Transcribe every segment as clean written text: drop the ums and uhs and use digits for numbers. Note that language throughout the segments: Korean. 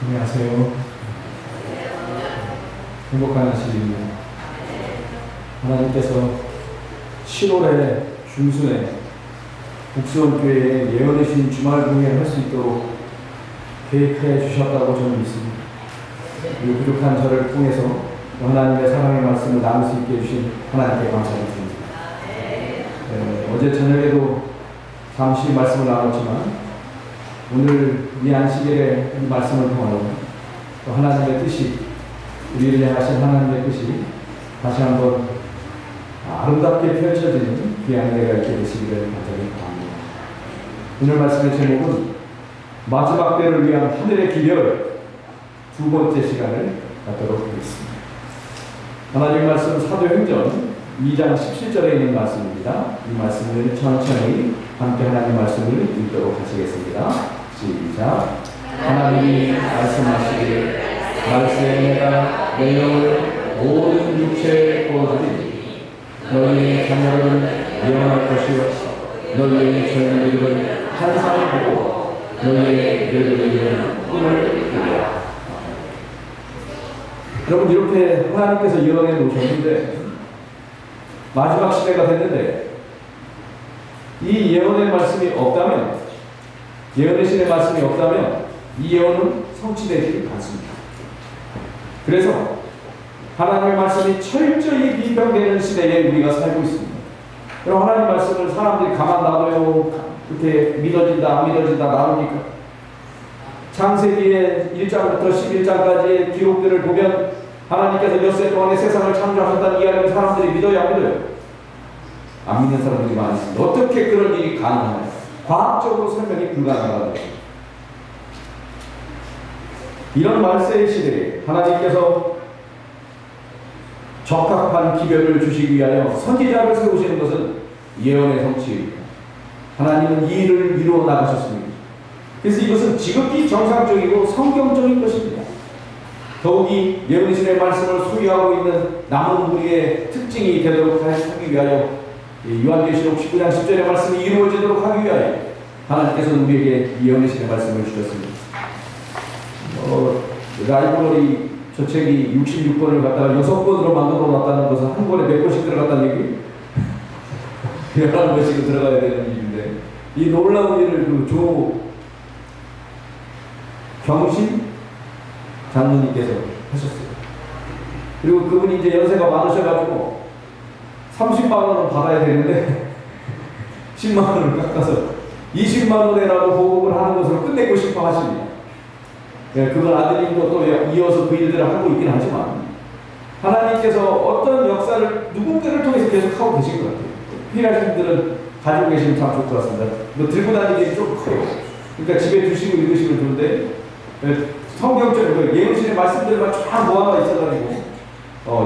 안녕하세요. 행복한 아침입니다. 하나님께서 7월의 중순에 북수원교회에 예언하신 주말 공예를 할 수 있도록 계획해 주셨다고 저는 믿습니다. 이 부족한 저를 통해서 하나님의 사랑의 말씀을 나눌 수 있게 해주신 하나님께 감사드립니다. 어제 저녁에도 잠시 말씀을 나눴지만 오늘 이 안식일의 이 말씀을 통하여 또 하나님의 뜻이, 우리를 향하신 하나님의 뜻이 다시 한번 아름답게 펼쳐지는 귀한 은혜가 있게 되시기를 간절히 바랍니다. 오늘 말씀의 제목은 마지막 때를 위한 하늘의 기별, 두 번째 시간을 갖도록 하겠습니다. 하나님 말씀 사도행전 2장 17절에 있는 말씀입니다. 이 말씀을 천천히 함께 하나님 말씀을 읽도록 하시겠습니다. 시작. 하나님이 말씀하시기를 말세에 내가 내 영을 모든 육체에 부어주리니 너희의 자녀는 예언할 것이요 너희의 젊은이들은 환상을 보고 너희의 늙은이들은 꿈을 꾸리라. 여러분, 이렇게 하나님께서 예언해 놓으셨는데 마지막 시대가 됐는데 이 예언의 말씀이 없다면, 예언의 신의 말씀이 없다면 이 예언은 성취되지 않습니다. 그래서 하나님의 말씀이 철저히 비평되는 시대에 우리가 살고 있습니다. 그럼 하나님 말씀을 사람들이 가만 놔둬요, 그렇게 믿어진다 안 믿어진다 나옵니까? 창세기의 1장부터 11장까지의 기록들을 보면 하나님께서 엿새 동안에 세상을 창조하셨다는 이야기를 사람들이 믿어요 안 믿어요? 안 믿는 사람들이 많이 있습니다. 어떻게 그런 일이 가능하냐? 과학적으로 설명이 불가능하다. 이런 말세의 시대에 하나님께서 적합한 기별을 주시기 위하여 선지자를 세우시는 것은 예언의 성취입니다. 하나님은 이 일을 이루어 나가셨습니다. 그래서 이것은 지극히 정상적이고 성경적인 것입니다. 더욱이 예언의 신의 말씀을 소유하고 있는 남은 우리의 특징이 되도록 하기 위하여 요한계시록 19장 10절의 말씀이 이루어지도록 하기 위하여 하나님께서는 우리에게 예언의 신의 말씀을 주셨습니다. 라이브러리 저 책이 66권을 갖다가 6권으로 만들어 놨다는 것은 한 권에 몇 권씩 들어갔다는 얘기? 11권씩 들어가야 되는 일인데, 이 놀라운 일을 그 조경신 장로님께서 하셨어요. 그리고 그분이 이제 연세가 많으셔가지고 30만 원을 받아야 되는데 10만 원을 깎아서 20만 원에라도 보급을 하는 것으로 끝내고 싶어 하십니다. 그건 아드님도 또 이어서 그 일들을 하고 있긴 하지만 하나님께서 어떤 역사를 누군가를 통해서 계속 하고 계신 것 같아요. 필요하신 분들은 가지고 계시면 참 좋을 것 같습니다. 뭐 들고 다니기 좀 커요. 그러니까 집에 두시고 읽으시면 좋은데 성경적으로 예언신의 말씀들만 쫙 모아가 있어가지고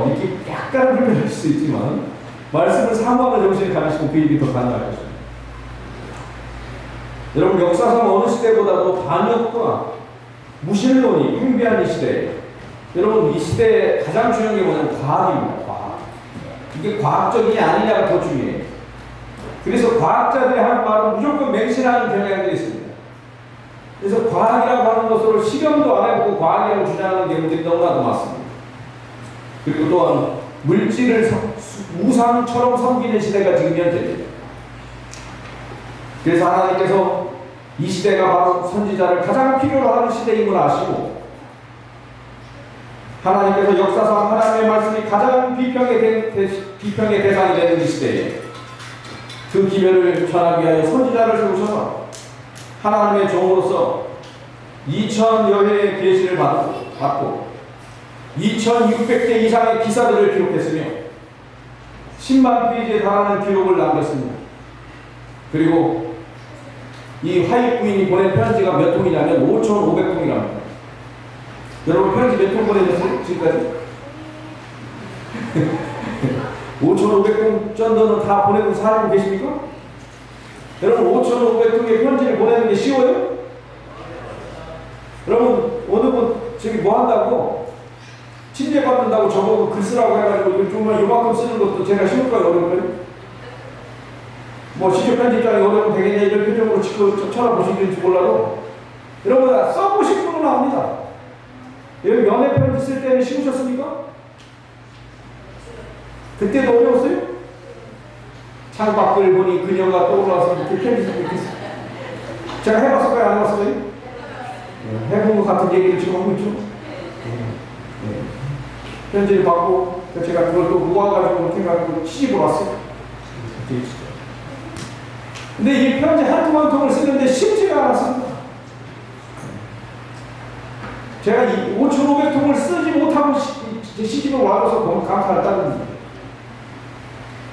읽기 약간 불편할 수 있지만 말씀을 사모하는 정신을 가지시고 그 일이 더 가능할 것입니다. 여러분, 역사상 어느 시대보다도 반역과 무신론이 팽배한 이 시대에, 여러분, 이 시대의 가장 중요한 게 뭐냐면 과학입니다. 과학. 이게 과학적이냐 아니냐가 더 중요해요. 그래서 과학자들이 하는 말은 무조건 맹신하는 경향들이 있습니다. 그래서 과학이라고 하는 것으로 실험도 안 해보고 과학이라고 주장하는 경우들이 너무나도 많습니다. 그리고 또한 물질을 우상처럼 섬기는 시대가 지금 현재입니다. 그래서 하나님께서 이 시대가 바로 선지자를 가장 필요로 하는 시대임을 아시고, 하나님께서 역사상 하나님의 말씀이 가장 비평의 대상이 되는 이 시대에 그 기별을 전하기 위하여 선지자를 세우셔서 하나님의 종으로서 2000여 회의 계시를 받고 2600개 이상의 기사들을 기록했으며 10만 페이지에 달하는 기록을 남겼습니다. 그리고 이 화입 부인이 보낸 편지가 몇 통이냐면 5,500통이랍니다. 여러분, 편지 몇 통 보내셨어요? 지금까지? 5,500통 정도는 다 보내고 살고 계십니까? 여러분, 5,500통의 편지를 보내는 게 쉬워요? 여러분, 어느 분 저기 뭐 한다고? 침대 받는다고 저보고 글 쓰라고 해가지고 정말 요만큼 쓰는 것도 제가 쉬울까요? 어려울까요? 뭐 시조 편집장이 어려우면 되겠냐 이런 표정으로 쳐다보시는지 몰라도 여러분 써보신 분은 압니다. 여러분 연애 편지 쓸 때는 쉬우셨습니까? 그때도 어려웠어요? 창밖을 보니 그녀가 떠올라서 이렇게 편지 쓰고 있겠어요. 제가 해봤을까요? 안 해봤어요? 해본 것 같은 얘기를 지금 하고 있죠. 편지를 받고 제가 그걸 또 모아가지고 생각하고 시집을 왔어요. 근데 이 편지 한두 통을 쓰는데 쉽지가 않았습니다. 제가 이 5,500통을 쓰지 못하고 시집을 와서 너무 감탄했다는.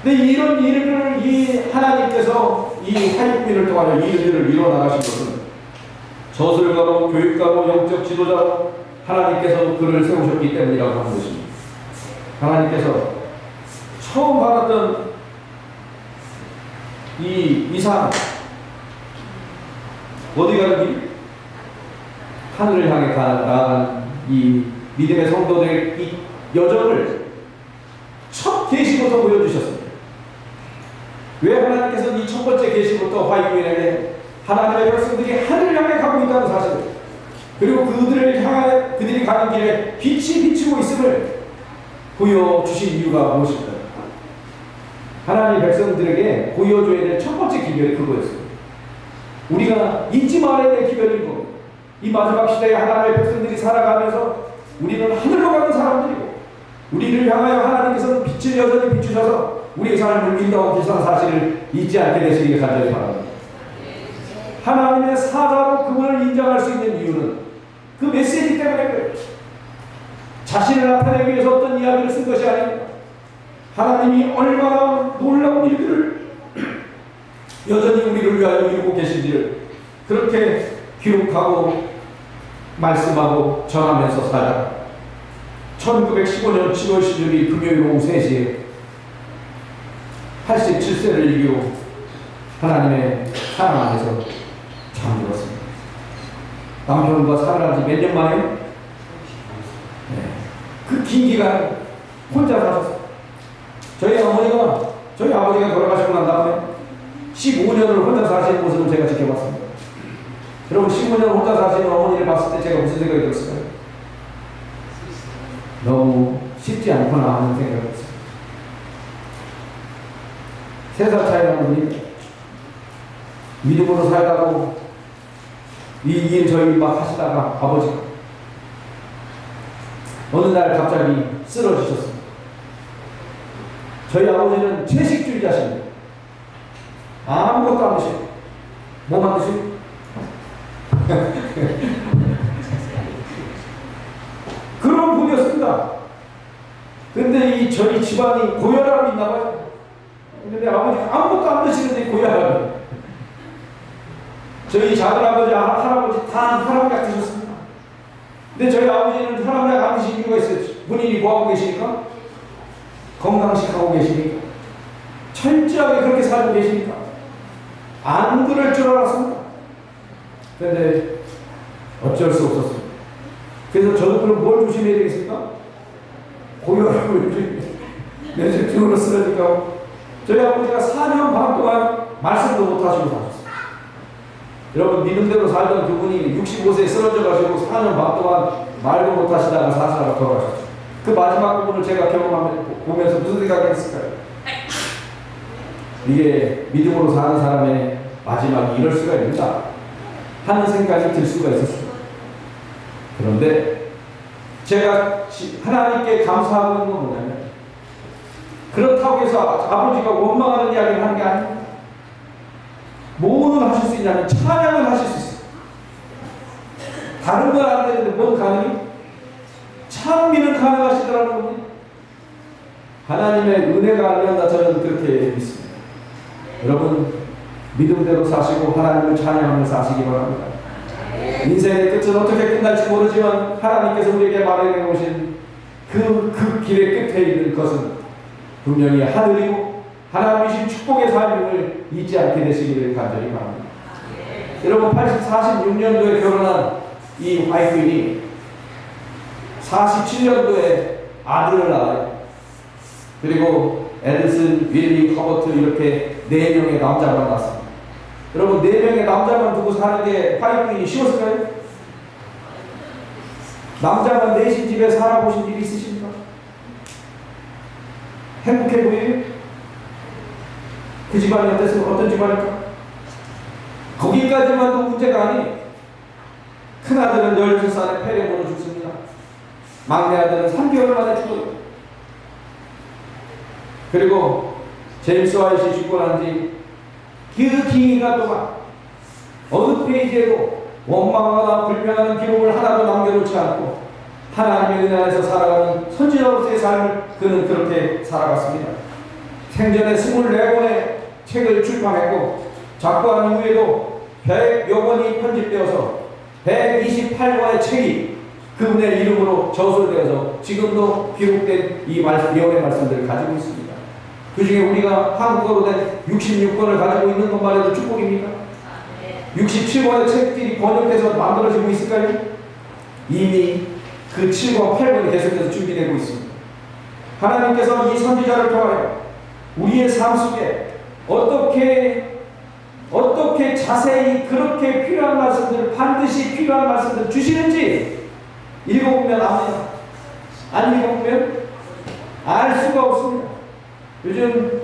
근데 이런 일을 이 하나님께서 이 화육민을 통하여 이 일들을 이뤄나가신 것은 저술가로 교육가로 영적 지도자로 하나님께서 그를 세우셨기 때문이라고 하는 것입니다. 하나님께서 처음 받았던 이 이상 어디 가는 길? 하늘을 향해 나아간 이 믿음의 성도들의 이 여정을 첫 계시부터 보여주셨습니다. 왜 하나님께서 이 첫 번째 계시부터 화이트인에게 하나님의 백성들이 하늘을 향해 가고 있다는 사실, 그리고 그들을 향해 그들이 가는 길에 빛이 비치고 있음을 보여주신 이유가 무엇일까요? 하나님 백성들에게 보여줘야 될 첫 번째 기별이 그거였어요. 우리가 잊지 말아야 될 기별인 거. 이 마지막 시대에 하나님의 백성들이 살아가면서 우리는 하늘로 가는 사람들이고, 우리를 향하여 하나님께서는 빛을 여전히 비추셔서 우리의 삶을 인도하고 계시는 사실을 잊지 않게 되시길 간절히 바랍니다. 하나님의 사자로 그분을 인정할 수 있는 이유는 그 메시지 때문에 그래요. 자신을 나타내기 위해서 어떤 이야기를 쓴 것이 아닙니다. 하나님이 얼마나 놀라운 일들을 여전히 우리를 위하여 이루고 계신지를 그렇게 기록하고 말씀하고 전하면서 살아 1915년 7월 12일 금요일 오후 3시에 87세를 이기고 하나님의 사랑 안에서 잠들었습니다. 남편과 살아난 지 몇 년 만에 그 긴 기간 혼자 사셨어요. 저희 아버지가 돌아가시고 난 다음에 15년을 혼자 사시는 모습을 제가 지켜봤습니다. 여러분 15년 혼자 사시는 어머니를 봤을 때 제가 무슨 생각이 들었을까요? 너무 쉽지 않구나 하는 생각이 들었어요. 3살 차이 나는 분이 믿음으로 살다고 이 일 저 일 막 하시다가 아버지가 어느 날 갑자기 쓰러지셨습니다. 저희 아버지는 채식주의자십니다. 아무것도 안 드시고 뭐만 드시고 그런 분이었습니다. 근데 저희 집안이 고혈압이 있나봐요. 근데 아버지가 아무것도 안 드시는데 고혈압이. 저희 작은아버지, 할아버지 다 혈압약 드셨습니다. 근데 저희 아버지는 혈압약 안 드신 이유가 있어요. 본인이 뭐하고 계시니까? 건강식 하고 계시니까. 철저하게 그렇게 살고 계시니까. 안 그럴 줄 알았습니다. 근데 어쩔 수 없었습니다. 그래서 저도 그럼 뭘 조심해야 되겠습니까? 고혈압을 뇌졸중으로 쓰러질까. 저희 아버지가 4년 반 동안 말씀도 못하시고 사셨어요. 여러분 믿음대로 살던 그분이 65세에 쓰러져가지고 4년 반 동안 말도 못하시다가 사사가 돌아가셨죠. 그 마지막 부분을 제가 보면서 무슨 생각이 했을까요? 이게 믿음으로 사는 사람의 마지막이 이럴 수가 있는가 하는 생각이 들 수가 있었습니다. 그런데 제가 하나님께 감사하고 있는 건 뭐냐면, 그렇다고 해서 아버지가 원망하는 이야기를 하는 게 아닙니다. 뭐는 하실 수 있냐면 찬양을 하실 수 있어요. 다른 건 안 되는데 뭔 가능해? 찬미는 가능하시더라는 겁니다. 하나님의 은혜가 아니었나 저는 그렇게 믿습니다. 여러분 믿음대로 사시고 하나님을 찬양하며 사시기 바랍니다. 인생의 끝은 어떻게 끝날지 모르지만 하나님께서 우리에게 마련해 놓으신 그 길의 끝에 있는 것은 분명히 하늘이고 하나님이신 축복의 삶을 잊지 않게 되시기를 간절히 바랍니다. 여러분 46년도에 결혼한 이 와이프인이 47년도에 아들을 낳아요. 그리고 에디슨, 윌리, 허버트 이렇게 4명의 남자만 낳았습니다. 여러분 4명의 남자만 두고 사는 게 화이트인이 쉬웠을까요? 남자만 내신 집에 살아보신 일 있으십니까? 행복해 보여요? 그 집안이 어떤 집안일까? 거기까지만도 문제가 아니. 큰아들은 16살에 폐렴으로 죽습니다. 막내 아들은 3개월 만에 죽어요. 그리고 제임스 와이시 죽고 난뒤 그 기간 동안 어느 페이지에도 원망하거나 불평하는 기록을 하나도 남겨놓지 않고 하나님의 은혜 안에서 살아가는 선지자로서의 삶을 그는 그렇게 살아갔습니다. 생전에 24권의 책을 출판했고 작고한 이후에도 100여 권이 편집되어서 128권의 책이 그분의 이름으로 저술되어서 지금도 기록된 이 예언의 말씀들을 가지고 있습니다. 그 중에 우리가 한국어로 된 66권을 가지고 있는 것만 해도 축복입니까? 67권의 책들이 번역돼서 만들어지고 있을까요? 이미 그 7권, 8권이 계속해서 준비되고 있습니다. 하나님께서 이 선지자를 통하여 우리의 삶 속에 어떻게 자세히 그렇게 필요한 말씀들, 반드시 필요한 말씀들 주시는지 읽어보면 압니다. 안 읽어보면 알 수가 없습니다. 요즘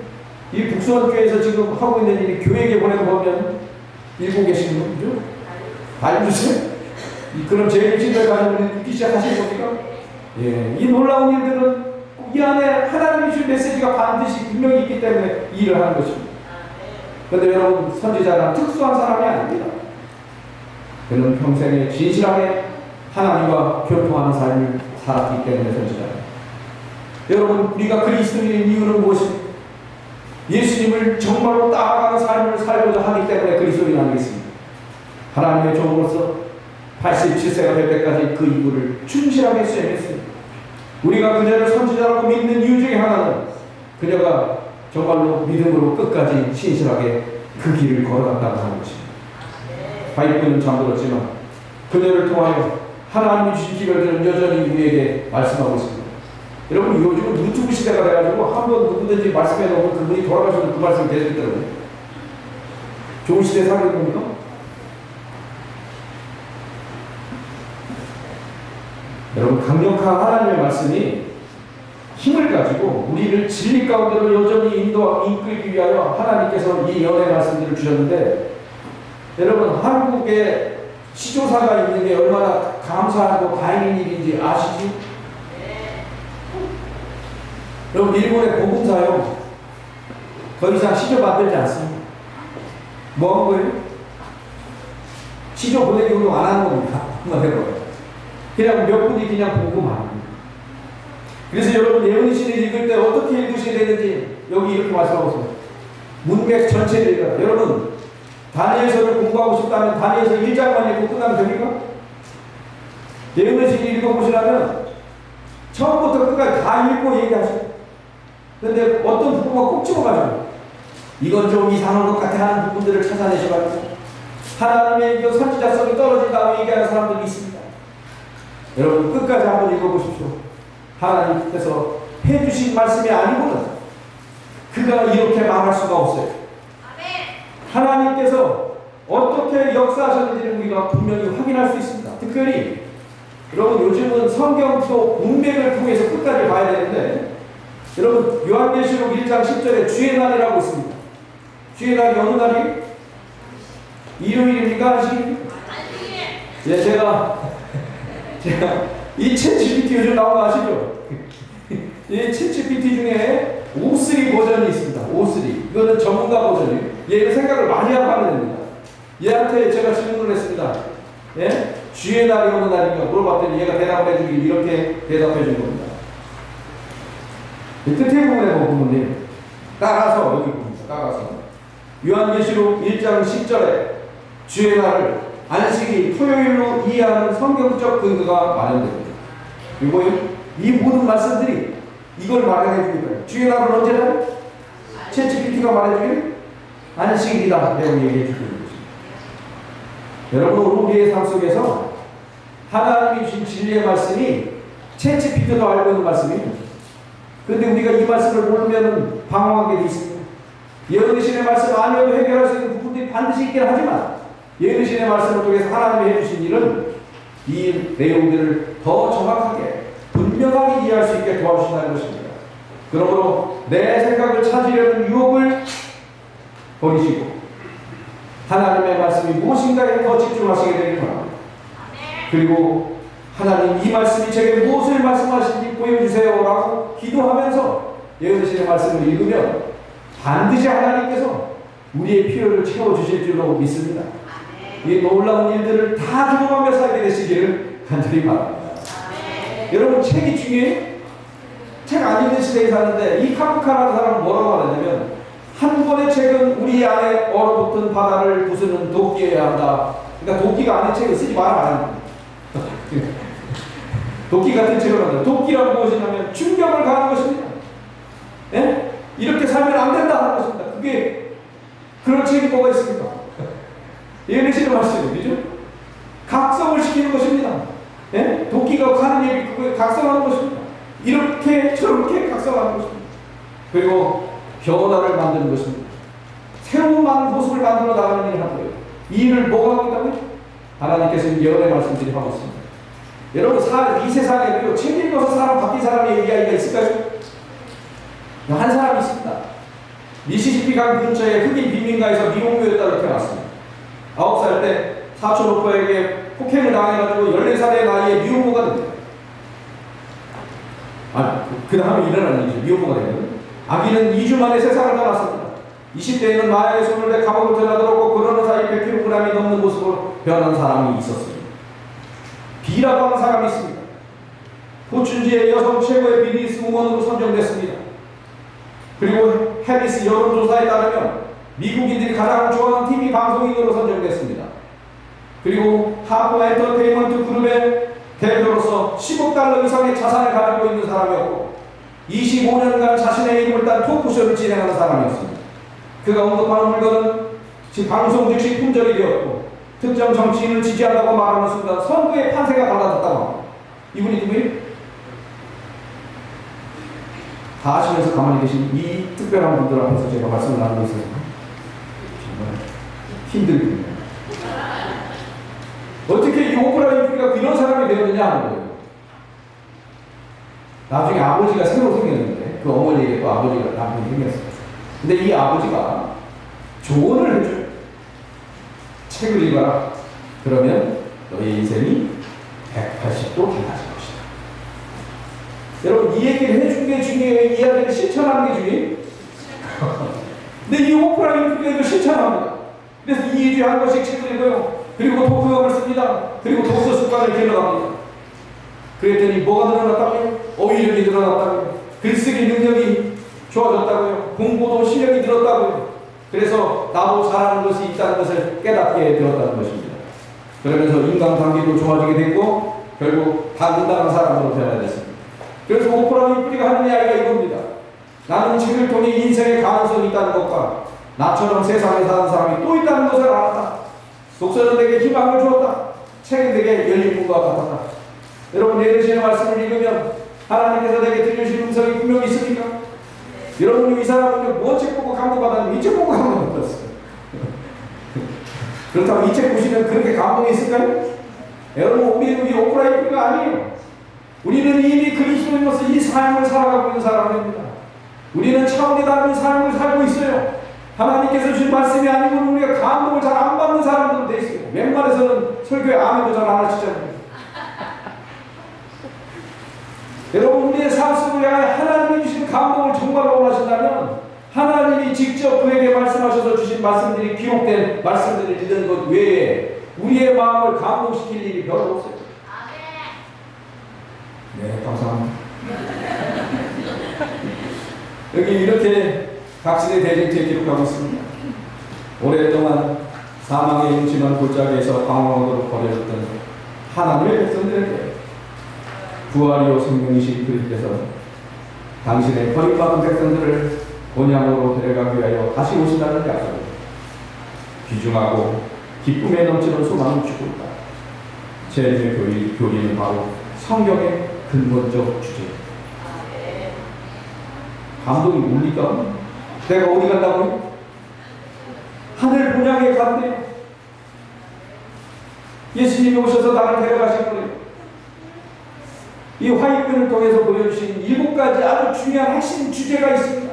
이 북수원교회에서 지금 하고 있는 일이 교회에 보내보면 읽고 계시는 분이죠? 알려주세요. 그럼 제일 집에 가는 분이 읽기 시작하신 겁니까? 예, 이 놀라운 일들은 이 안에 하나님이 주신 메시지가 반드시 분명히 있기 때문에 이 일을 하는 것입니다. 그런데 여러분, 선지자는 특수한 사람이 아닙니다. 그는 평생에 진실하게 하나님과 교통하는 삶을 살았기 때문에 선지자입니다. 여러분, 우리가 그리스도인인 이유는 무엇입니까? 예수님을 정말로 따라가는 삶을 살고자 하기 때문에 그리스도인 아니겠습니까? 하나님의 종으로서 87세가 될 때까지 그 임무를 충실하게 수행했습니다. 우리가 그녀를 선지자라고 믿는 이유 중에 하나는 그녀가 정말로 믿음으로 끝까지 신실하게 그 길을 걸어갔다고 하는 것입니다. 바이브는 잠들었지만 그녀를 통하여 하나님이 주신 기별들은 여전히 우리에게 말씀하고 있습니다. 여러분, 요즘은 유튜브 시대가 돼가지고 한번 누구든지 말씀해 놓으면 그분이 돌아가셔도 그 말씀이 계속 있더라고요. 좋은 시대에 살고 있습니까? 여러분, 강력한 하나님의 말씀이 힘을 가지고 우리를 진리 가운데로 여전히 이끌기 위하여 하나님께서 이 예언의 말씀들을 주셨는데, 여러분, 한국에 시조사가 있는 게 얼마나 감사하고 다행인 일인지 아시지? 여러분, 일본의 복음사요, 더 이상 시조 만들지 않습니다. 뭐 하는 거예요? 시조 보내기 운동 안 하는 겁니다. 한번 해봐요. 그냥 몇 분이 그냥 복음합니다. 그래서 여러분, 예언신을 읽을 때 어떻게 읽으셔야 되는지 여기 이렇게 말씀하고 있습니다. 문맥 전체를 읽어요. 여러분, 다니엘서를 공부하고 싶다면 다니엘서 1장만 읽고 끝나면 됩니까? 예언신을 읽어보시려면 처음부터 끝까지 다 읽고 얘기하시고, 그런데 어떤 부분과 꼭 집어가지고 이건 좀 이상한 것 같아 하는 부분들을 찾아내셔가지고 하나님의 그 선지자성이 떨어진다고 얘기하는 사람들이 있습니다. 여러분, 끝까지 한번 읽어보십시오. 하나님께서 해주신 말씀이 아니고는 그가 이렇게 말할 수가 없어요. 하나님께서 어떻게 역사하셨는지를 우리가 분명히 확인할 수 있습니다. 특별히 여러분, 요즘은 성경도 문맥을 통해서 끝까지 봐야 되는데, 여러분, 요한계시록 1장 10절에 주의 날이라고 있습니다. 주의 날이 어느 날이? 일요일입니까? 안식일입니까? 예, 제가 이 챗GPT 요즘 나온 거 아시죠? 이 챗GPT 중에 O3 버전이 있습니다. O3. 이거는 전문가 버전이에요. 얘는 생각을 많이 하고 하는 겁니다. 얘한테 제가 질문을 했습니다. 예? 주의 날이 어느 날인가 물어봤더니 얘가 대답해 주길 이렇게 대답해 준 겁니다. 끝에 부분에 보면 따라서 여기 봅니다. 따라서 요한계시록 1장 10절에 주의 날을 안식이 토요일로 이해하는 성경적 근거가 마련됩니다. 이거요? 이 모든 말씀들이 이걸 말해주기 때문에 주의 날은 언제나 챗GPT가 말해주길 안식일이다 라고 얘기해 주고 있는 것입니다. 여러분, 우리의 삶 속에서 하나님이 주신 진리의 말씀이 챗GPT도 알고 있는 말씀입니다. 그런데 우리가 이 말씀을 모르면 방황하게 되어 있습니다. 예언의 말씀 아니어도 해결할 수 있는 부분들이 반드시 있긴 하지만 예언의 말씀을 통해서 하나님이 해주신 일은 이 내용들을 더 정확하게 분명하게 이해할 수 있게 도와주신다는 것입니다. 그러므로 내 생각을 찾으려는 유혹을 버리시고 하나님의 말씀이 무엇인가에 더 집중하시게 되길 바랍니다. 그리고 하나님 이 말씀이 제게 무엇을 말씀하시는지 보여주세요 라고 기도하면서 예언하시는 말씀을 읽으면 반드시 하나님께서 우리의 필요를 채워주실 줄로 믿습니다. 이 놀라운 일들을 다 죽어가며 살게 되시기를 간절히 바랍니다. 여러분 책이 중요해요? 책 안 읽는 시대에 사는데 이 카프카라는 사람은 뭐라고 하냐면 한 권의 책은 우리 안에 얼어붙은 바다를 부수는 도끼여야 한다. 그러니까 도끼가 아닌 책을 쓰지 말아 안 합니다. 도끼 같은 책을 한다. 도끼란 무엇이냐면 충격을 가하는 것입니다. 예? 이렇게 살면 안 된다 하는 것입니다. 그게 그런 책이 뭐가 있습니까? 예언하시는 말씀이죠. 각성을 시키는 것입니다. 예? 도끼가 가는 얘기 그거에 각성하는 것입니다. 이렇게 저렇게 각성하는 것입니다. 그리고 변화를 만드는 것입니다. 새로운 모습을 만들어 나가는 일을 하는 거예요. 이 일을 뭐가 하고 있다고요? 하나님께서 예언의 말씀들이 하고 있습니다. 여러분 이 세상에도요 책 읽어서 사람 바뀐 사람의 이야기가 있을까요? 한 사람이 있습니다. 미시시피 강 근처에 흑인 빈민가에서 미혼모의 딸로 태어났습니다. 9살 때 사촌 오빠에게 폭행을 당해가지고 14살의 나이에 미혼모가 됩니다. 그 다음에 일어나는 일이죠. 미혼모가 되거든요. 아기는 2주 만에 세상을 떠났습니다. 20대에는 마약에 손을 대 감옥을 들어들었고 그러는 사이 100kg이 넘는 모습으로 변한 사람이 있었습니다. B라고 하는 사람이 있습니다. 포춘지의 여성 최고의 비즈니스 우먼으로 선정됐습니다. 그리고 해리스 여론조사에 따르면 미국인들이 가장 좋아하는 TV 방송인으로 선정됐습니다. 그리고 하프 엔터테인먼트 그룹의 대표로서 10억 달러 이상의 자산을 가지고 있는 사람이었고 25년간 자신의 이름을 딴 토크쇼를 진행하는 사람이었습니다. 그가 언급하는 물건은 방송 즉시 품절이 되었고 특정 정치인을 지지한다고 말하는 순간 선거의 판세가 달라졌다고 합니다. 이분이 누구예요? 다 아시면서 가만히 계신 이 특별한 분들 앞에서 제가 말씀을 나누고 있어서 정말 힘들군요. 어떻게 이 오프라 윈프리가 이런 사람이 되었느냐 하는 거예요. 나중에 아버지가 새로 생겼는데 그 어머니에게 또 아버지가 남편이 생겼어요. 근데 이 아버지가 조언을 해줘요. 책을 읽어라. 그러면 너의 인생이 180도 달라질 것이다. 여러분 이 얘기를 해준 게 중요해요? 이 이야기를 실천하는 게 중요해요? 근데 이 오프라 윈프리가 이거 실천합니다. 그래서 2주에 한 번씩 책을 읽어요. 그리고 토크업을 씁니다. 그리고 독서 습관을 길러갑니다. 그랬더니 뭐가 늘어났다고요? 어휘력이 늘어났다고요. 글쓰기 능력이 좋아졌다고요. 공부도 실력이 늘었다고요. 그래서 나도 잘하는 것이 있다는 것을 깨닫게 되었다는 것입니다. 그러면서 인간관계도 좋아지게 됐고 결국 당당한 사람으로 변화됐습니다. 그래서 오프라 윈프리가 하는 이야기가 이겁니다. 나는 책을 통해 인생의 가능성이 있다는 것과 나처럼 세상에 사는 사람이 또 있다는 것을 알았다. 독서는 내게 희망을 주었다. 책은 내게 열린 문과 같았다. 여러분 내려주시는 말씀을 읽으면 하나님께서 내게 들려주신 음성이 분명히 있습니까? 여러분이 이 사람은 뭔 책 보고 감동받았는데 이 책 보고 감동받았어요. 그렇다고 이 책 보시면 그렇게 감동이 있을까요? 여러분 우리는 이 오프라 윈프리가 아니에요. 우리는 이미 그리스도인으로서 이 삶을 살아가고 있는 사람입니다. 우리는 차원이 다른 삶을 살고 있어요. 하나님께서 주신 말씀이 아니고 우리가 감동을 잘 안 받는 사람들로 돼 있어요. 웬만해서는 설교에 아멘도 잘 안 하시잖아요. 여러분 우리의 삶 속을 향해 하나님이 주신 감동을 정말 원하신다면 하나님이 직접 그에게 말씀하셔서 주신 말씀들이 기록된 말씀들을 읽는 것 외에 우리의 마음을 감동시킬 일이 별로 없어요. 네, 감사합니다. 여기 이렇게 각신의 대쟁체에 기록하고 있습니다. 오랫동안 사망의 음침한 골짜기에서 방황하도록 버려졌던 하나님의 백성들에게 부활이요 생명이신 그리스도께서 당신의 버림받은 백성들을 본향으로 데려가기 위하여 다시 오신다는 약속을 귀중하고 기쁨에 넘치는 소망을 주고 있다. 재림의 교리는 바로 성경의 근본적 주제입니다. 감동이 뭡니까? 내가 어디 간다고요? 하늘 본향에 간대요. 예수님이 오셔서 나를 데려가신 거예요. 이 화입문을 통해서 보여주신 7가지 아주 중요한 핵심 주제가 있습니다.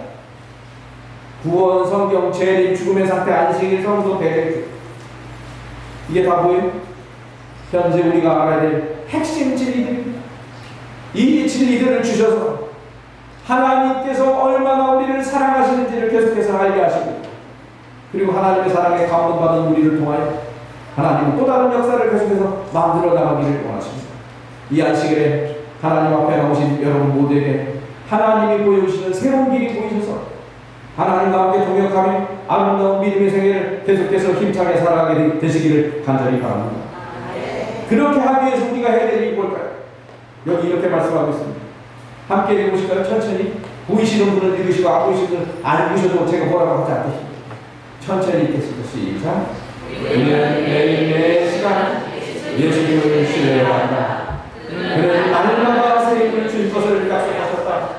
구원, 성경, 재림, 죽음의 상태, 안식일, 성도, 배례. 이게 다 뭐예요? 현재 우리가 알아야 될 핵심 진리들입니다. 이 진리들을 주셔서 하나님께서 얼마나 우리를 사랑하시는지를 계속해서 알게 하시고, 그리고 하나님의 사랑에 감동받은 우리를 통하여 하나님은 또 다른 역사를 계속해서 만들어 나가기를 원하십니다. 이 안식일에 하나님 앞에 나오신 여러분 모두에게 하나님이 보여주시는 새로운 길이 보이셔서 하나님과 함께 동역하며 아름다운 믿음의 생애를 계속해서 힘차게 살아가게 되시기를 간절히 바랍니다. 그렇게 하기 위해서 우리가 해야 될 일이 뭘까요? 여기 이렇게 말씀하고 있습니다. 함께 읽으실까요? 천천히. 보이시는 분은 읽으시고 안 보이시는 분은 안 읽으셔도 제가 뭐라고 하지 않겠습니다. 천천히 읽겠습니다. 시작. 우리는 매일매일 시간 예수님을 신뢰한다. 그는 날마다 새 힘을 줄 것을 약속하셨다.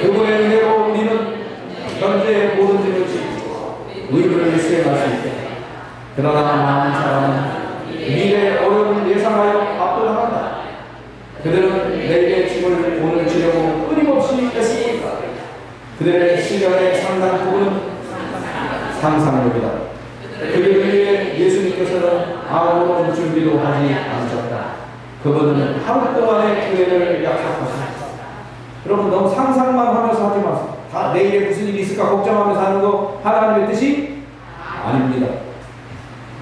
그분의 은혜로 우리는 현재의 모든 짐을 지고 의무를 수행할 수 있다. 그러나 많은 사람은 미래의 어려움을 예상하여 압도당한다. 그들은 내게 짐을 오늘 지려고 끊임없이 애쓰고 있다. 그들의 시련의 상당 부분은 상상력이다. 그들을 위해 예수님께서는 아무런 준비도 하지 않으셨다. 그분은 하루 동안의 은혜를 약속하십니다. 여러분 너무 상상만 하면서 하지 마세요. 다 내일에 무슨 일이 있을까 걱정하면서 하는 거 하나님의 뜻이 아닙니다.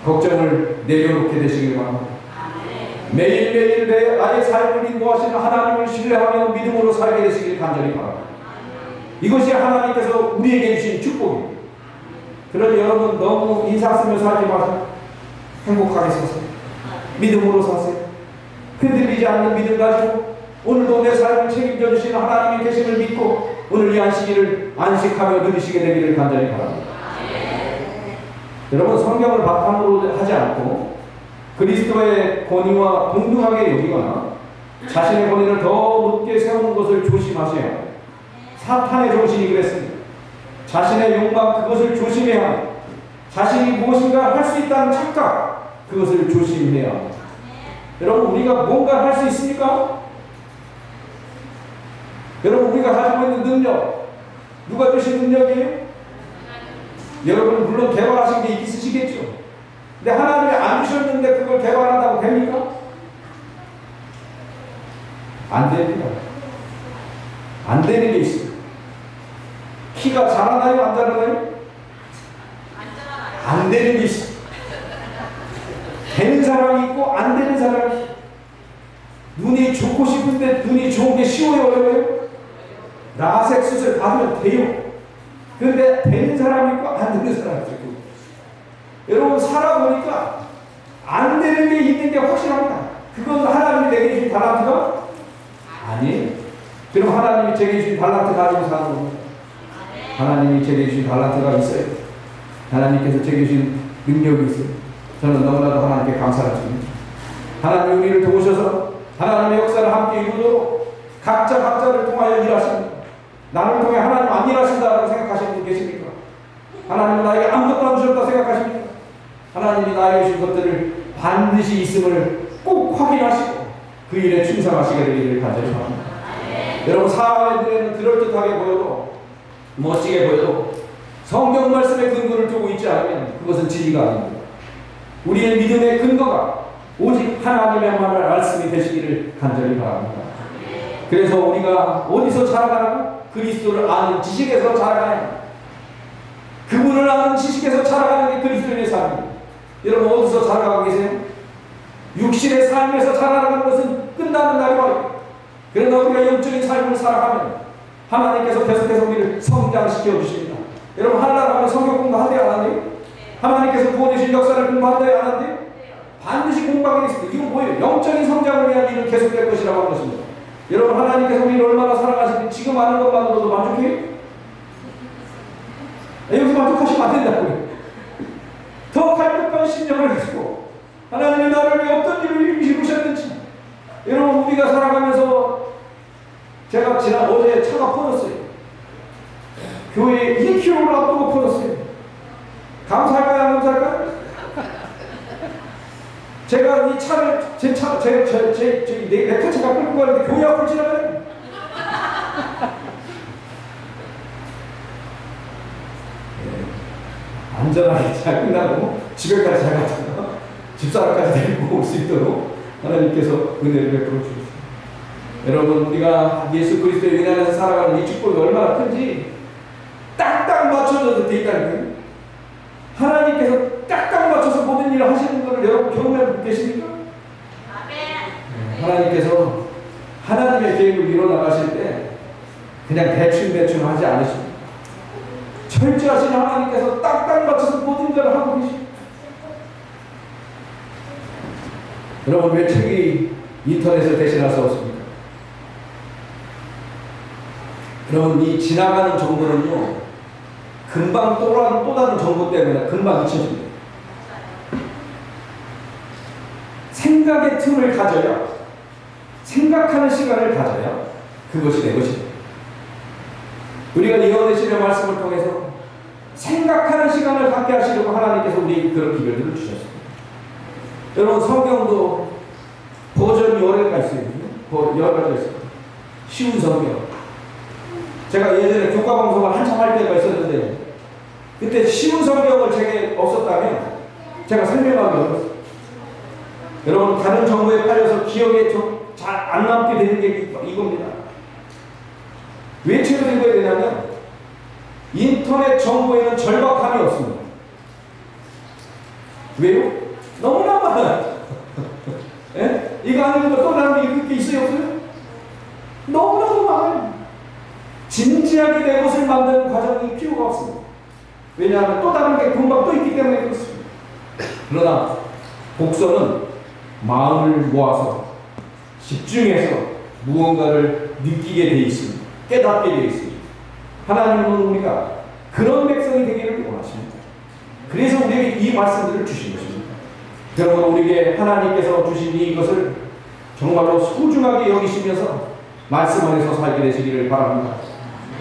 걱정을 내려놓게 되시길 바랍니다. 매일매일 나의 삶을 인도하시는 하나님을 신뢰하며 믿음으로 살게 되시길 간절히 바랍니다. 이것이 하나님께서 우리에게 주신 축복입니다. 그러니 여러분 너무 인상 쓰면서 하지 마세요. 행복하게 사세요. 믿음으로 사세요. 흔들리지 않는 믿음 가지고 오늘도 내 삶을 책임져 주시는 하나님이 계심을 믿고 오늘 이 안식일을 안식하며 누리시게 되기를 간절히 바랍니다. 여러분 성경을 바탕으로 하지 않고 그리스도의 권위와 동등하게 여기거나 자신의 권위를 더 높게 세우는 것을 조심하셔야 합니다. 사탄의 정신이 그랬습니다. 자신의 욕망 그것을 조심해야 합니다. 자신이 무엇인가 할 수 있다는 착각 그것을 조심해야 합니다. 여러분 우리가 뭔가 할 수 있습니까? 여러분 우리가 가지고 있는 능력 누가 주신 능력이에요? 여러분 물론 개발하신 게 있으시겠죠. 근데 하나님이 안 주셨는데 그걸 개발한다고 됩니까? 안 됩니다. 안 되는 게 있어요. 키가 자라나요? 안 자라나요? 안 되는 게 있어요. 되는 사람이 있고 안 되는 사람이 있어요. 눈이 좋고 싶은데 눈이 좋은 게 쉬워요? 어려워요? 라섹 수술 받으면 돼요. 그런데 되는 사람이 있고 안 되는 사람이 있어요. 여러분 살아보니까 안 되는 게 있는 게 확실합니다. 그건 하나님이 내게 주신 달란트가 아니에요. 그럼 하나님이 제게 주신 달란트 가지고 사는 겁니다. 하나님이 제게 주신 달란트가 있어요. 하나님께서 제게 주신 능력이 있어요. 저는 너무나도 하나님께 감사를 드립니다. 하나님 우리를 도우셔서 하나님의 역사를 함께 이루도록 각자를 통하여 일하십니다. 나를 통해 하나님 안 일하신다고 생각하시는 분 계십니까? 하나님은 나에게 아무것도 안 주셨다 생각하십니까? 하나님이 나에게 주신 것들을 반드시 있음을 꼭 확인하시고 그 일에 충성하시게 되기를 간절히 바랍니다. 여러분 사회들에는 그럴듯하게 보여도 멋지게 보여도 성경 말씀의 근거를 두고 있지 않으면 그것은 진리가 아닙니다. 우리의 믿음의 근거가 오직 하나님의 말씀이 되시기를 간절히 바랍니다. 그래서 우리가 어디서 자라가라고? 그리스도를 아는 지식에서 자라가야 합니다. 그분을 아는 지식에서 자라가는 게 그리스도인의 삶입니다. 여러분 어디서 자라가고 계세요? 육신의 삶에서 자라가는 것은 끝나는 날이 와요. 그러나 우리가 영적인 삶을 살아가면 하나님께서 계속해서 우리를 성장시켜 주십니다. 여러분 하나님 하면 성경 공부한대요 안 한대요? 하나님께서 부어주신 역사를 공부한대요 안 한대요? 반드시 공부하게 있습니다. 이건 뭐예요? 영적인 성장을 위한 일은 계속될 것이라고 하는 것입니다. 여러분 하나님께서 우리를 얼마나 사랑하시는지 지금 아는 것만으로도 만족해요? 여기서 만족하시면 안 된다고요. 더 갈급한 심령을 가지고 하나님이 나를 위해 어떤 일을 이루셨는지 여러분 우리가 살아가면서 제가 어제 차가 퍼졌어요. 교회에 1km를 앞두고 퍼졌어요. 감사할까요? 안 감사할까요? 제가 이 차를, 내 차가 끌고 가는데 교회 앞을 지나가요. 안전하게 잘 끝나고 집에까지 잘 갔다가 집사람까지 데리고 올 수 있도록 하나님께서 은혜를 베풀어 주셨습니다. 여러분, 우리가 예수 그리스도의 은혜 안에서 살아가는 이 축복이 얼마나 큰지 딱딱 맞춰져도 돼 있다는 거예요. 하나님께서 딱딱 맞춰서 모든 일을 하시는 것을 여러분 경험하고 계십니까? 하나님께서 하나님의 계획을 이뤄 나가실 때 그냥 대충 하지 않으십니다. 철저하신 하나님께서 딱딱 맞춰서 모든 것을 하고 계십니다. 여러분, 왜 책이 인터넷을 대신할 수 없습니까? 여러분, 이 지나가는 정보는요, 금방 또 다른 정보 때문에 금방 잊혀집니다. 생각의 틈을 가져야, 생각하는 시간을 가져야 그것이 내 것입니다. 우리가 예언의 신의 말씀을 통해서 생각하는 시간을 갖게 하시려고 하나님께서 우리에게 그런 기별들을 주셨습니다. 여러분, 성경도 버전이 여러 개가 있어요. 여러 가지가 있어요. 쉬운 성경. 제가 예전에 교과방송을 한참 할 때가 있었는데, 그때 쉬운 성경을 제게 없었다면 제가 설명하기 어려웠어요. 여러분, 다른 정보에 팔려서 기억에 좀 잘 안 남게 되는 게 이겁니다. 왜 책을 읽어야 되냐면, 인터넷 정보에는 절박함이 없습니다. 왜요? 너무나 많아요. 예? 이거 아니면 또 다른 게 이렇게 있어요, 없어요? 너무나도 많아요. 진지하게 내 것을 만드는 과정이 필요가 없습니다. 왜냐하면 또 다른 게 금방 또 있기 때문에 그렇습니다. 그러나 복서는 마음을 모아서 집중해서 무언가를 느끼게 되어 있습니다. 깨닫게 되어 있습니다. 하나님은 우리가 그런 백성이 되기를 원하십니다. 그래서 우리에게 이 말씀들을 주신 것입니다. 여러분, 우리에게 하나님께서 주신 이것을 정말로 소중하게 여기시면서 말씀 안에서 살게 되시기를 바랍니다.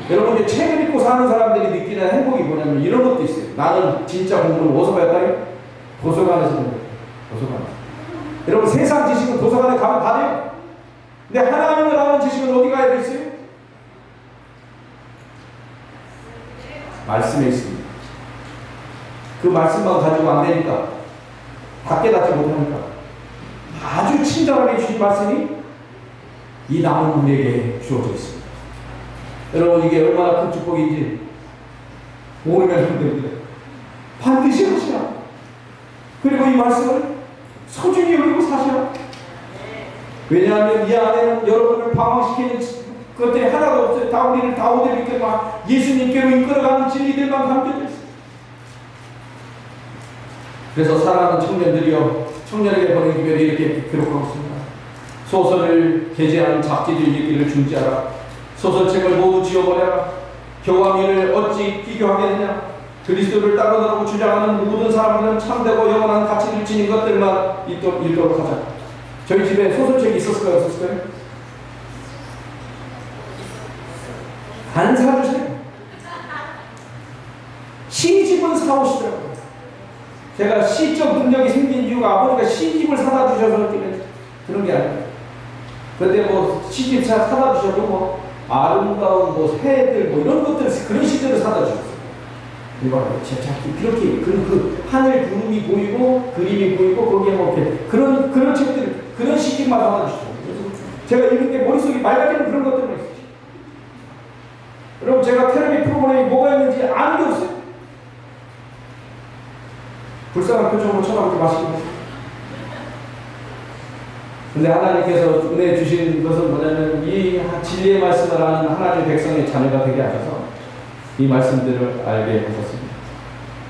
여러분, 이제 책을 읽고 사는 사람들이 느끼는 행복이 뭐냐면 이런 것도 있어요. 나는 진짜 공부를 어디서 배웠다요? 도서관에서 공부해요. 도서관에서. 여러분, 세상 지식은 도서관에 가면 다 돼요. 근데 하나님을 아는 지식은 어디 가야 돼 있어요? 말씀에 있습니다. 그 말씀만 가지고 안 되니까, 다 깨닫지 못하니까, 아주 친절하게 주신 말씀이 이 남은 우리에게 주어져 있습니다. 여러분, 이게 얼마나 큰 축복인지 모르면 안 됩니다. 반드시 하시라. 그리고 이 말씀을 소중히 여기고 사시라. 왜냐하면 이 안에는 여러분을 방황시키는 것들이 하나도 없어요. 다 우리를 이렇게 막 예수님께로 이끌어가는 진리들만 담겨져 있어요. 그래서 사랑하는 청년들이여, 청년에게 보낸 기별이 이렇게 기록하고 있습니다. 소설을 게재하는 잡지들 읽기를 중지하라. 소설책을 모두 지워버려라. 교황이를 어찌 비교하겠느냐. 그리스도를 따르라고 주장하는 모든 사람들은 참되고 영원한 가치를 지닌 것들만 읽도록 하자. 저희 집에 소설책이 있었을까요? 없었을까요? 안 사주세요. 시집은 사오시더라고요. 제가 시적 능력이 생긴 이유가 아버지가 시집을 사다 주셔서 그런 게 아니에요. 그런데 뭐 시집 사다 주셔도 뭐 아름다운 뭐 새들 뭐 이런 것들을, 그런 시들을 사다 주셨어요. 그렇게 그 하늘 구름이 보이고 그림이 보이고 거기에 뭐 이렇게 그런 책들, 그런 시집만 사다 주셨어요. 제가 읽은 게 머릿속에 맑아지는 그런 것들만 있어요. 여러분, 제가 텔레비 프로그램이 뭐가 있는지 아는 게 없어요. 불쌍한 표정으로 쳐다보지 마시고. 근데 하나님께서 은혜 주신 것은 뭐냐면 이 진리의 말씀을 아는 하나님의 백성의 자녀가 되게 하셔서 이 말씀들을 알게 하셨습니다.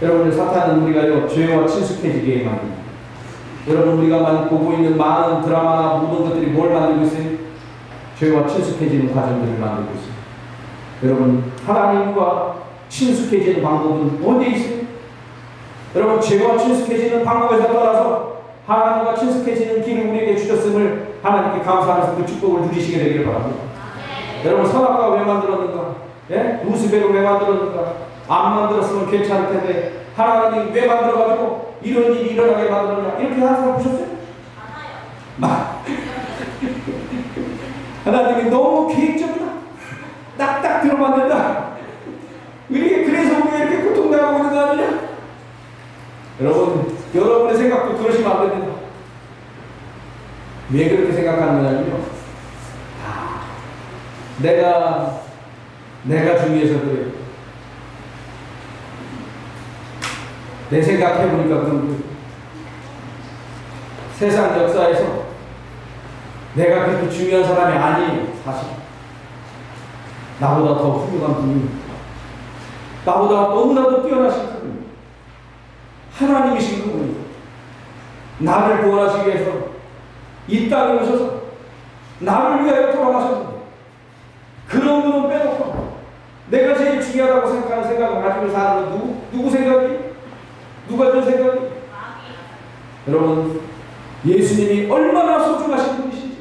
여러분, 사탄은 우리가 죄와 친숙해지게 만듭니다. 여러분, 우리가 보고 있는 많은 드라마나 모든 것들이 뭘 만들고 있어요? 죄와 친숙해지는 과정들을 만들고 있습니다. 여러분, 하나님과 친숙해지는 방법은 어디에 있어요? 여러분, 죄와 친숙해지는 방법에서 떠나서 하나님과 친숙해지는 길을 우리에게 주셨음을 하나님께 감사하면서 그 축복을 누리시게 되기를 바랍니다. 여러분, 선악과가 왜 만들었는가? 예? 루시베를 왜 만들었는가? 안 만들었으면 괜찮을 텐데 하나님이 왜 만들어가지고 이런 일이 일어나게 만들었냐? 이렇게 하는 사람 보셨어요? 하나님이 너무 계획적이다. 딱딱 들어맞는다. 우리 그래서 우리가 이렇게 고통당하고 있는 거 아니냐? 여러분, 여러분의 생각도 그러시면 안 됩니다. 왜 그렇게 생각하는 거냐면요. 내가 중요해서 그래요. 내 생각해보니까 그런 거예요. 세상 역사에서 내가 그렇게 중요한 사람이 아니에요, 사실. 나보다 더 훌륭한 분이, 나보다 너무나도 뛰어나신 분이, 하나님이신 그분이 나를 구원하시기 위해서 이 땅에 오셔서 나를 위하여 돌아가셨는데, 그런 분은 빼놓고 내가 제일 중요하다고 생각하는 생각을 가지고 사는 건 누구 생각이? 누가 저 생각이? 여러분, 예수님이 얼마나 소중하신 분이신지,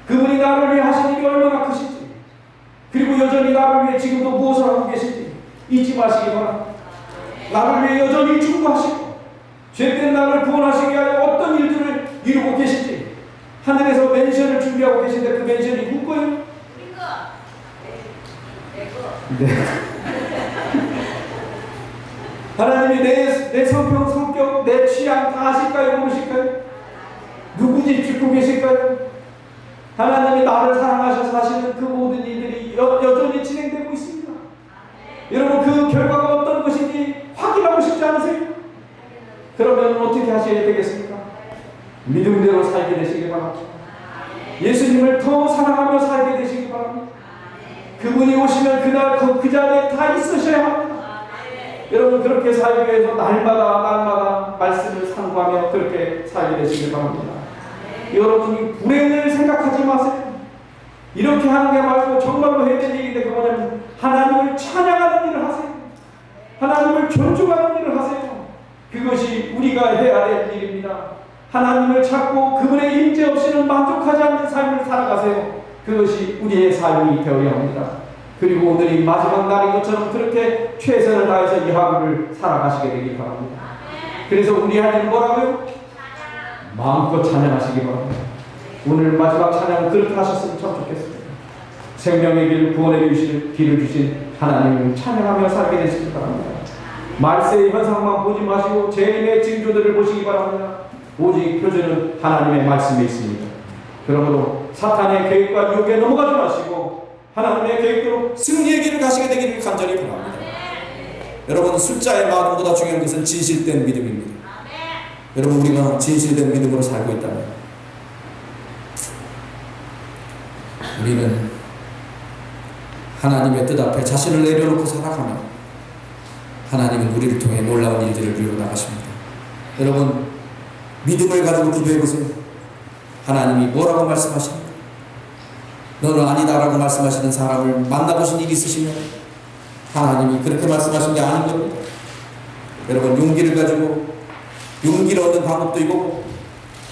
그분이 나를 위해 하신 일이 얼마나 크신지, 그리고 여전히 나를 위해 지금도 무엇을 하고 계신지 잊지 마시기 바랍니다. 나를 위해 여전히 중보하시고 죄된 나를 구원하시기 위하여 어떤 일들을 이루고 계신지, 하늘에서 맨션을 준비하고 계신데 그 맨션이 누구 거예요? 네. 하나님이 내 성격, 내 취향 다 아실까요? 모르실까요? 누구 집 짓고 계실까요? 하나님이 나를 사랑하셔서 하시는 그 모든 일들이 여전히 진행되고 있습니다. 여러분, 그 결과가 어떤 것인지 확인하고 싶지 않으세요? 그러면 어떻게 하셔야 되겠습니까? 믿음대로 살게 되시기 바랍니다. 예수님을 더 사랑하며 살게 되시기 바랍니다. 그분이 오시면 그날 그 자리에 다 있으셔야 합니다. 여러분, 그렇게 살기 위해서 날마다 말씀을 상고하며 그렇게 살게 되시길 바랍니다. 여러분이 불행을 생각하지 마세요. 이렇게 하는 게 말고 정말로 해야 될 일인데, 그거는 하나님을 찬양하는 일을 하세요. 하나님을 존중하는 일을 하세요. 그것이 우리가 해야 될 일입니다. 하나님을 찾고 그분의 임재 없이는 만족하지 않는 삶을 살아가세요. 그것이 우리의 삶이 되어야 합니다. 그리고 오늘이 마지막 날인 것처럼 그렇게 최선을 다해서 이 하루를 살아가시게 되길 바랍니다. 그래서 우리 하나님 뭐라고요? 마음껏 찬양하시기 바랍니다. 오늘 마지막 찬양은 그렇게 하셨으면 참 좋겠습니다. 생명의 길, 구원의 길을 주신 하나님을 찬양하며 살게 되시기 바랍니다. 말세의 현상만 보지 마시고 재림의 징조들을 보시기 바랍니다. 오직 표준은 하나님의 말씀에 있습니다. 그러므로 사탄의 계획과 유혹에 넘어가지 마시고 하나님의 계획대로 승리의 길을 가시게 되기를 간절히 바랍니다. 여러분, 숫자의 많음보다 중요한 것은 진실된 믿음입니다. 여러분, 우리가 진실된 믿음으로 살고 있다면 우리는 하나님의 뜻 앞에 자신을 내려놓고 살아가며 하나님은 우리를 통해 놀라운 일들을 이루어 나가십니다. 여러분, 믿음을 가지고 기도해 보세요. 하나님이 뭐라고 말씀하십니까? 너는 아니다라고 말씀하시는 사람을 만나보신 일이 있으시면 하나님이 그렇게 말씀하신 게 아닌 겁니다. 여러분, 용기를 가지고 용기를 얻는 방법도 이거고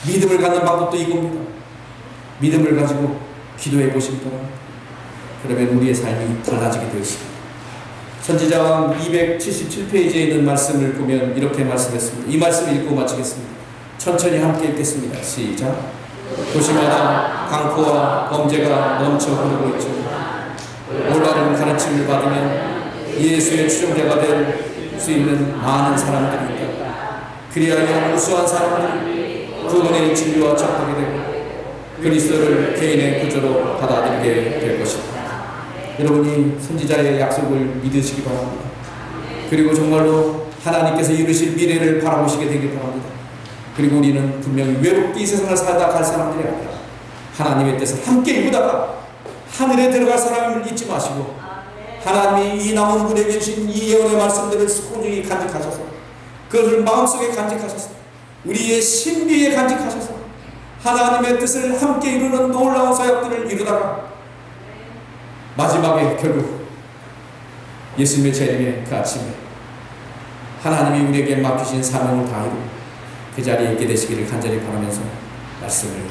믿음을 갖는 방법도 이겁니다. 믿음을 가지고 기도해 보시기 바랍니다. 그러면 우리의 삶이 달라지게 되었습니다. 선지자왕 277페이지에 있는 말씀을 보면 이렇게 말씀했습니다. 이 말씀을 읽고 마치겠습니다. 천천히 함께 읽겠습니다. 시작. 도시마다 강포와 범죄가 넘쳐 흐르고 있죠. 올바른 가르침을 받으면 예수의 추종자가 될 수 있는 많은 사람들이 있다. 그리하여 우수한 사람들이 그분의 진리와 접하게 되고 그리스도를 개인의 구조로 받아들이게 될 것이다. 여러분이 선지자의 약속을 믿으시기 바랍니다. 그리고 정말로 하나님께서 이루실 미래를 바라보시게 되길 바랍니다. 그리고 우리는 분명히 외롭게 이 세상을 살다 갈 사람들이 아니라 하나님의 뜻을 함께 이루다가 하늘에 들어갈 사람을 잊지 마시고 하나님이 이 남은 물에 계신 이 예언의 말씀들을 소중히 간직하셔서 그것을 마음속에 간직하셔서 우리의 신비에 간직하셔서 하나님의 뜻을 함께 이루는 놀라운 사역들을 이루다가 마지막에 결국 예수님의 재림의 그 아침에 하나님이 우리에게 맡기신 사명을 다 이루고 그 자리에 있게 되시기를 간절히 바라면서 말씀을